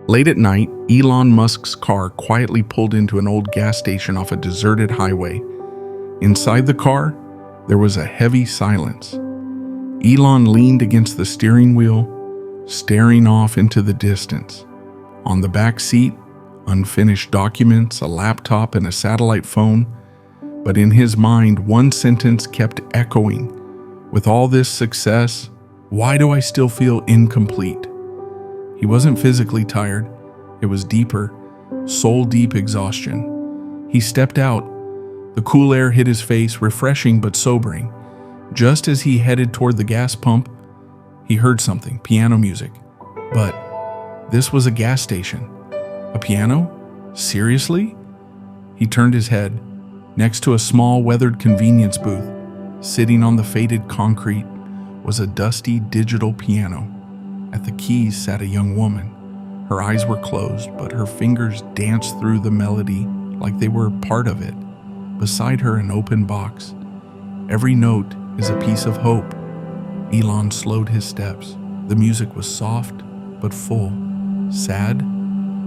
Late at night, Elon Musk's car quietly pulled into an old gas station off a deserted highway. Inside the car, there was a heavy silence. Elon leaned against the steering wheel, staring off into the distance. On the back seat, unfinished documents, a laptop, and a satellite phone. But in his mind, one sentence kept echoing. With all this success, why do I still feel incomplete? He wasn't physically tired. It was deeper, soul-deep exhaustion. He stepped out. The cool air hit his face, refreshing but sobering. Just as he headed toward the gas pump, he heard something, piano music. But this was a gas station. A piano? Seriously? He turned his head. Next to a small, weathered convenience booth, sitting on the faded concrete, was a dusty digital piano. At the keys sat a young woman. Her eyes were closed, but her fingers danced through the melody like they were part of it. Beside her, an open box. Every note is a piece of hope. Elon slowed his steps. The music was soft but full, sad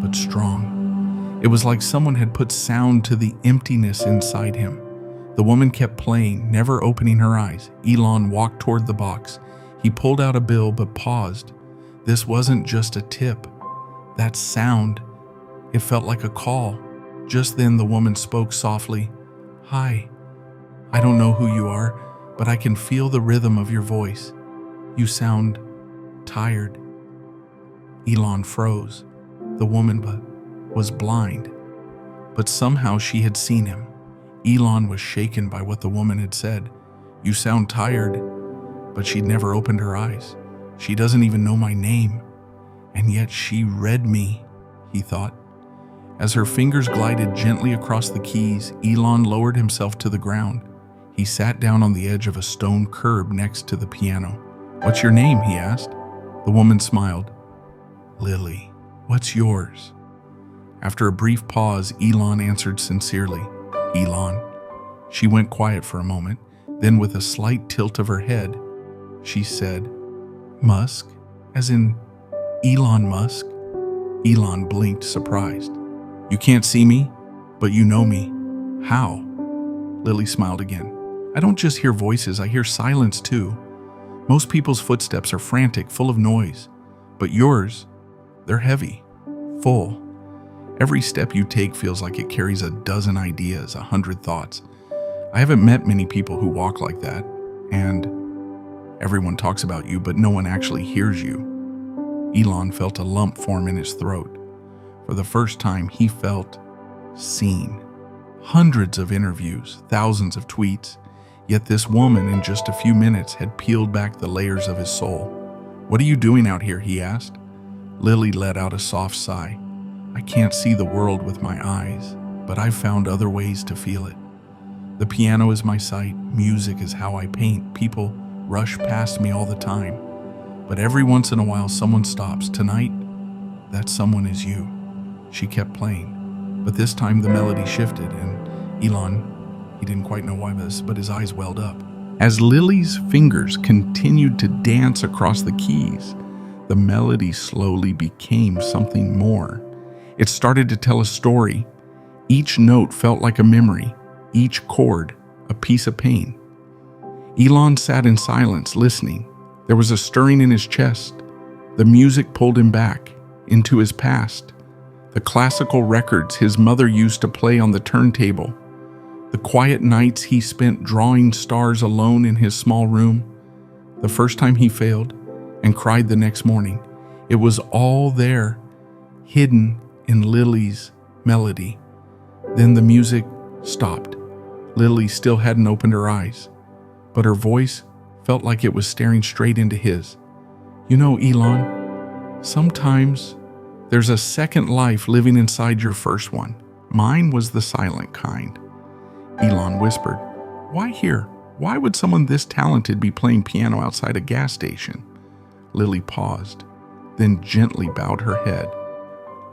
but strong. It was like someone had put sound to the emptiness inside him. The woman kept playing, never opening her eyes. Elon walked toward the box. He pulled out a bill but paused. This wasn't just a tip. That sound, it felt like a call. Just then the woman spoke softly. "Hi, I don't know who you are, but I can feel the rhythm of your voice. You sound tired." Elon froze. The woman was blind, but somehow she had seen him. Elon was shaken by what the woman had said. "You sound tired," but she'd never opened her eyes. She doesn't even know my name. And yet she read me, he thought. As her fingers glided gently across the keys, Elon lowered himself to the ground. He sat down on the edge of a stone curb next to the piano. "What's your name?" he asked. The woman smiled. "Lily. What's yours?" After a brief pause, Elon answered sincerely, "Elon." She went quiet for a moment. Then with a slight tilt of her head, she said, "Musk, as in Elon Musk?" Elon blinked, surprised. "You can't see me, but you know me. How?" Lily smiled again. "I don't just hear voices, I hear silence too. Most people's footsteps are frantic, full of noise. But yours, they're heavy, full. Every step you take feels like it carries a dozen ideas, 100 thoughts. I haven't met many people who walk like that, and everyone talks about you, but no one actually hears you." Elon felt a lump form in his throat. For the first time, he felt seen. Hundreds of interviews, thousands of tweets, yet this woman in just a few minutes had peeled back the layers of his soul. "What are you doing out here?" he asked. Lily let out a soft sigh. "I can't see the world with my eyes, but I've found other ways to feel it. The piano is my sight, music is how I paint. People rush past me all the time, but every once in a while someone stops. Tonight, that someone is you." She kept playing, but this time the melody shifted, and Elon, he didn't quite know why this, but his eyes welled up. As Lily's fingers continued to dance across the keys, the melody slowly became something more. It started to tell a story. Each note felt like a memory, each chord a piece of pain. Elon sat in silence, listening. There was a stirring in his chest. The music pulled him back into his past. The classical records his mother used to play on the turntable. The quiet nights he spent drawing stars alone in his small room. The first time he failed and cried the next morning. It was all there, hidden in Lily's melody. Then the music stopped. Lily still hadn't opened her eyes, but her voice felt like it was staring straight into his. "You know, Elon, sometimes there's a second life living inside your first one. Mine was the silent kind." Elon whispered, "Why here? Why would someone this talented be playing piano outside a gas station?" Lily paused, then gently bowed her head.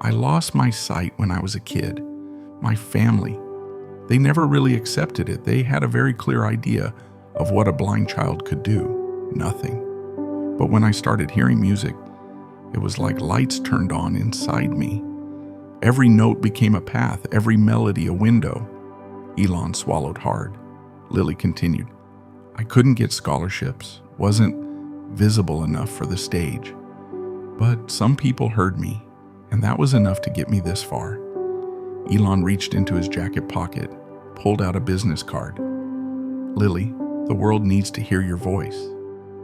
"I lost my sight when I was a kid. My family, they never really accepted it. They had a very clear idea of what a blind child could do. Nothing. But when I started hearing music, It was like lights turned on inside me. Every note became a path, every melody a window. Elon swallowed hard. Lily continued, I couldn't get scholarships, wasn't visible enough for the stage. But some people heard me, and that was enough to get me this far. Elon reached into his jacket pocket, pulled out a business card. Lily, the world needs to hear your voice.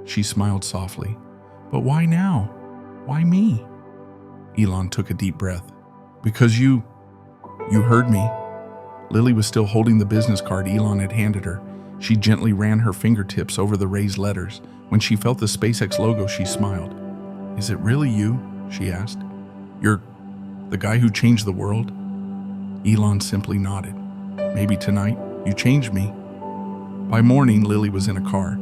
She smiled softly. But why now? Why me? Elon took a deep breath. Because you heard me. Lily was still holding the business card Elon had handed her. She gently ran her fingertips over the raised letters. When she felt the SpaceX logo, she smiled. Is it really you? She asked. You're the guy who changed the world? Elon simply nodded. Maybe tonight you changed me. By morning, Lily was in a car.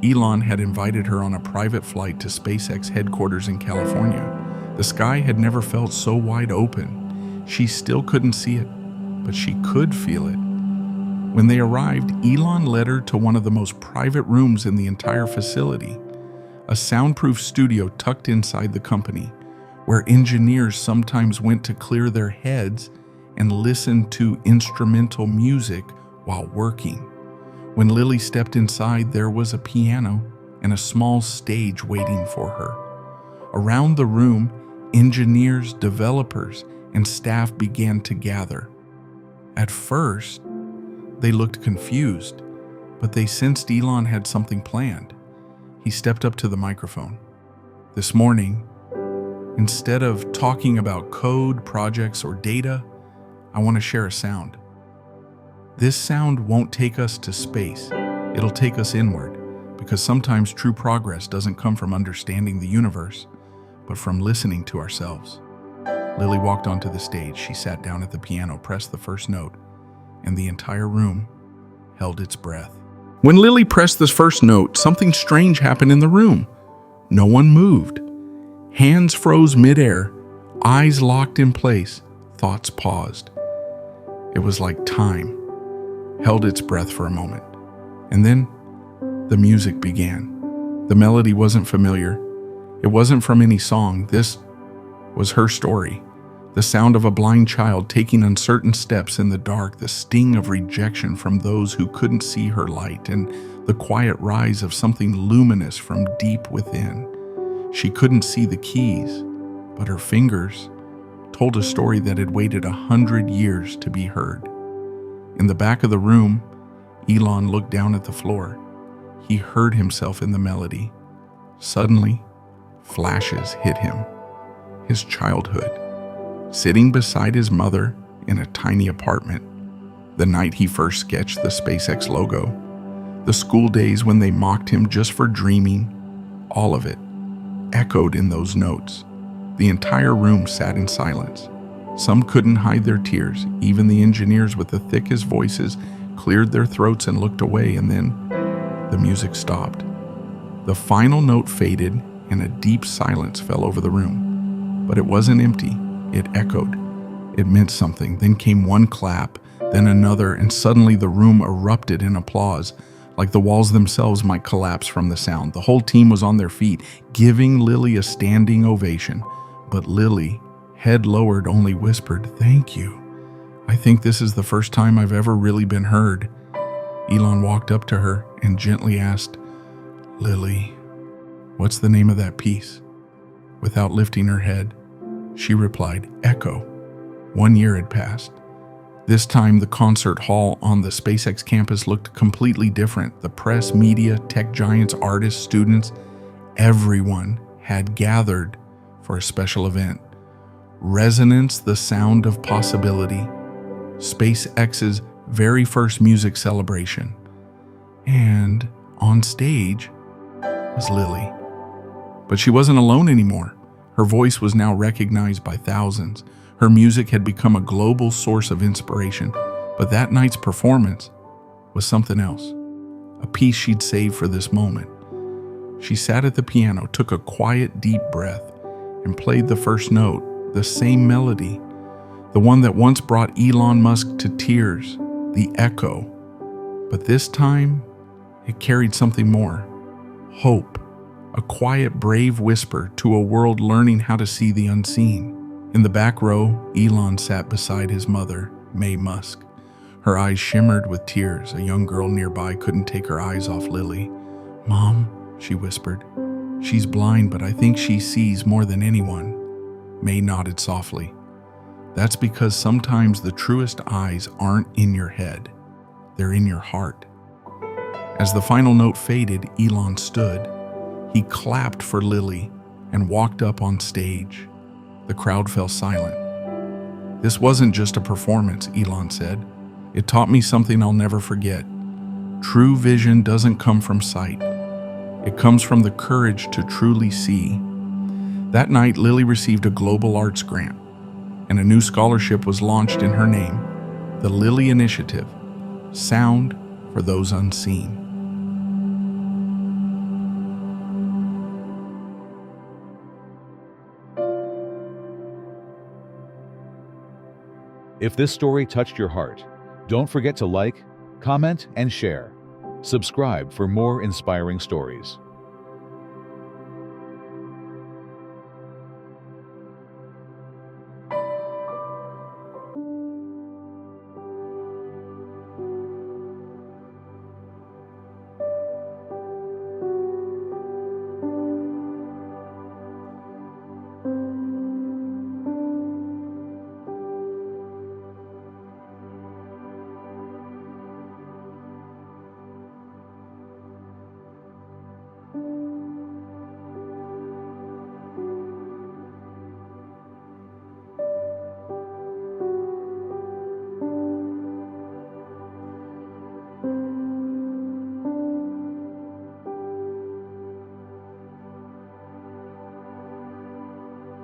Elon had invited her on a private flight to SpaceX headquarters in California. The sky had never felt so wide open. She still couldn't see it, but she could feel it. When they arrived, Elon led her to one of the most private rooms in the entire facility, a soundproof studio tucked inside the company, where engineers sometimes went to clear their heads and listen to instrumental music while working. When Lily stepped inside, there was a piano and a small stage waiting for her. Around the room, engineers, developers, and staff began to gather. At first, they looked confused, but they sensed Elon had something planned. He stepped up to the microphone. This morning, instead of talking about code, projects, or data, I want to share a sound. This sound won't take us to space. It'll take us inward, because sometimes true progress doesn't come from understanding the universe, but from listening to ourselves. Lily walked onto the stage. She sat down at the piano, pressed the first note, and the entire room held its breath. When Lily pressed this first note, something strange happened in the room. No one moved. Hands froze midair, eyes locked in place, thoughts paused. It was like time held its breath for a moment. And then the music began. The melody wasn't familiar. It wasn't from any song. This was her story. The sound of a blind child taking uncertain steps in the dark, the sting of rejection from those who couldn't see her light, and the quiet rise of something luminous from deep within. She couldn't see the keys, but her fingers told a story that had waited 100 years to be heard. In the back of the room, Elon looked down at the floor. He heard himself in the melody. Suddenly, flashes hit him. His childhood, sitting beside his mother in a tiny apartment. The night he first sketched the SpaceX logo. The school days when they mocked him just for dreaming. All of it echoed in those notes. The entire room sat in silence. Some couldn't hide their tears. Even the engineers with the thickest voices cleared their throats and looked away, and then the music stopped. The final note faded, and a deep silence fell over the room. But it wasn't empty. It echoed. It meant something. Then came one clap, then another, and suddenly the room erupted in applause, like the walls themselves might collapse from the sound. The whole team was on their feet, giving Lily a standing ovation. But Lily, head lowered, only whispered, "Thank you. I think this is the first time I've ever really been heard." Elon walked up to her and gently asked, "Lily, what's the name of that piece?" Without lifting her head, she replied, "Echo." 1 year had passed. This time, the concert hall on the SpaceX campus looked completely different. The press, media, tech giants, artists, students, everyone had gathered for a special event. Resonance, the sound of possibility. SpaceX's very first music celebration. And on stage was Lily. But she wasn't alone anymore. Her voice was now recognized by thousands. Her music had become a global source of inspiration. But that night's performance was something else. A piece she'd saved for this moment. She sat at the piano, took a quiet, deep breath, and played the first note. The same melody, the one that once brought Elon Musk to tears, the echo. But this time, it carried something more. Hope. a quiet, brave whisper to a world learning how to see the unseen. In the back row, Elon sat beside his mother, May Musk. Her eyes shimmered with tears. A young girl nearby couldn't take her eyes off Lily. "Mom," she whispered. "She's blind, but I think she sees more than anyone." May nodded softly. "That's because sometimes the truest eyes aren't in your head. They're in your heart." As the final note faded, Elon stood. He clapped for Lily and walked up on stage. The crowd fell silent. "This wasn't just a performance," Elon said. "It taught me something I'll never forget. True vision doesn't come from sight. It comes from the courage to truly see." That night, Lily received a global arts grant, and a new scholarship was launched in her name, the Lily Initiative, Sound for Those Unseen. If this story touched your heart, don't forget to like, comment, and share. Subscribe for more inspiring stories.